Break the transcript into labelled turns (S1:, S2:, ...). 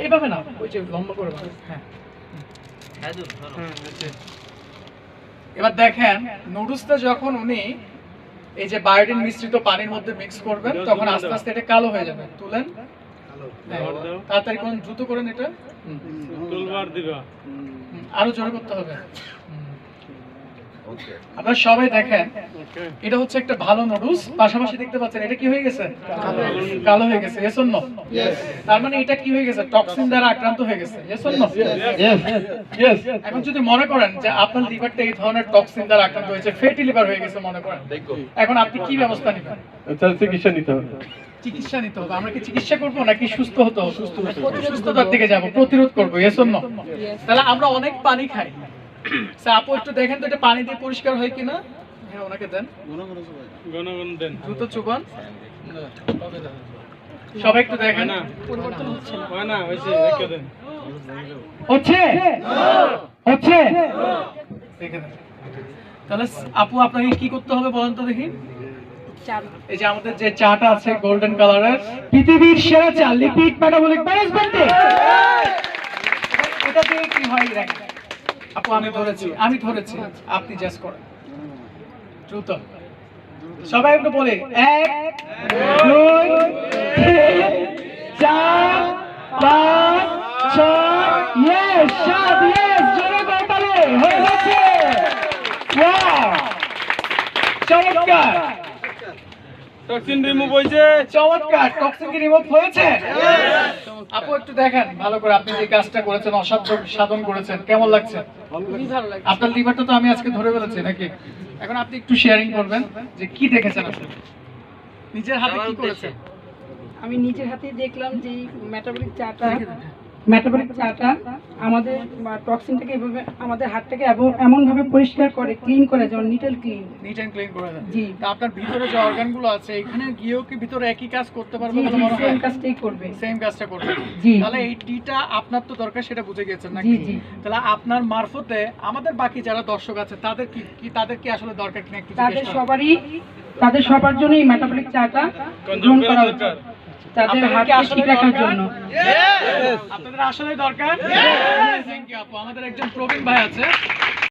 S1: এইভাবে না, ওই যে লম্বা করে বানাও। হ্যাঁ, এবার দেখেন নুডলসটা যখন উনি এই যে বায়োটিন মিশ্রিত পানির মধ্যে মিক্স করবেন তখন আস্তে আস্তে এটা কালো হয়ে যাবে। তুলেন, তাড়াতাড়ি করুন, দ্রুত করেন এটা। আরো জোরে করতে হবে। আপনারা সবাই দেখেন, এটা হচ্ছে একটা ভালো নুডলস, পাশাপাশি দেখতে পাচ্ছেন এটা কি হয়ে গেছে, কালো হয়ে গেছে। Yes or no? তার মানে এটা কি হয়ে গেছে, টক্সিন দ্বারা আক্রান্ত হয়ে গেছে। Yes or no? ইয়েস। এখন যদি মনে করেন যে আপনার লিভারটা এই ধরনের টক্সিন দ্বারা আক্রান্ত হয়েছে, ফ্যাটি লিভার হয়ে গেছে মনে করেন, এখন আপনি কি ব্যবস্থা নেবেন?
S2: চিকিৎসা নিতে হবে।
S1: চিকিৎসা নিতে হবে। আমরা কি চিকিৎসা করব নাকি সুস্থ হতে হবে? সুস্থতার দিকে যাব, প্রতিরোধ করব। Yes or no? তাহলে আমরা অনেক পানি খাই। স্যার আপু একটু দেখেন তো এটা পানি দিয়ে পরিষ্কার হয় কিনা। হ্যাঁ, ওনাকে দেন,
S2: গণগণ দেন,
S1: দ্রুত চুবান। সবাই একটু দেখেন।
S3: পরিবর্তন হচ্ছে না।
S2: হয় না, হয়েছে, রেখে দেন।
S1: হচ্ছে হচ্ছে দেখে দেন। তাহলে আপু আপনাকে কি করতে হবে বলেন তো দেখি। এই যে আমাদের যে চাটা আছে গোল্ডেন কালারের, পৃথিবীর সেরা চা লিপিড মেটাবলিক ম্যানেজমেন্টে, এটা দিয়ে কি হয় দেখেন। আপু আমি ধরেছি, আপনি জাস্ট করেন দ্রুত। সবাই একটু বলে 1 2 3 4 5 6 ইয়েস 7 ইয়েস জোরে বলে হয়ে গেছে। ওয়াও, চমৎকার,
S2: টক্সিন রিমুভ হয়েছে।
S1: চমৎকার, টক্সিন কি রিমুভ হয়েছে? আপু একটু দেখেন ভালো করে, আপনি যে কাজটা করেছেন অসাধ্য সাধন করেছেন, কেমন লাগছে?
S3: খুবই ভালো লাগছে।
S1: আপনার লিভারটা তো আমি আজকে ধরে ফেলেছি নাকি? এখন আপনি একটু শেয়ারিং করবেন যে কি দেখেছেন আসলে, নিজের হাতে কি করেছেন।
S3: আমি নিজের হাতে দেখলাম যে মেটাবলিক চাটা আমাদের টক্সিনটাকে এভাবে আমাদের হাতটাকে এমন ভাবে পরিষ্কার করে, ক্লিন করে, যেমন নিট এন্ড ক্লিন
S1: করে দেন।
S3: জি।
S1: তা আপনার ভিতরে যে অর্গানগুলো আছে এখানে গিয়েও কি ভিতরে একই কাজ করতে পারবে
S3: জি
S1: বলে
S3: জি
S1: মনে হয়?
S3: সেম কাজটাই করবে।
S1: সেম কাজটা করবে।
S3: জি।
S1: তাহলে এই টিটা আপনার তো দরকার, সেটা বুঝে গেছেন নাকি?
S3: জি জি।
S1: তাহলে আপনার মারফতে আমাদের বাকি যারা দর্শক আছে তাদের কি আসলে দরকার কিনা একটু
S3: তাদের
S1: জিজ্ঞেস করুন।
S3: তাদের সবার জন্য এই মেটাবলিক চাটা গ্রহণ করা উচিত, তাদের হাতকে ঠিক রাখার জন্য।
S1: আপনাদের আসলে দরকার। থ্যাংক ইউ আপু। আমাদের একজন প্রবীণ ভাই আছে,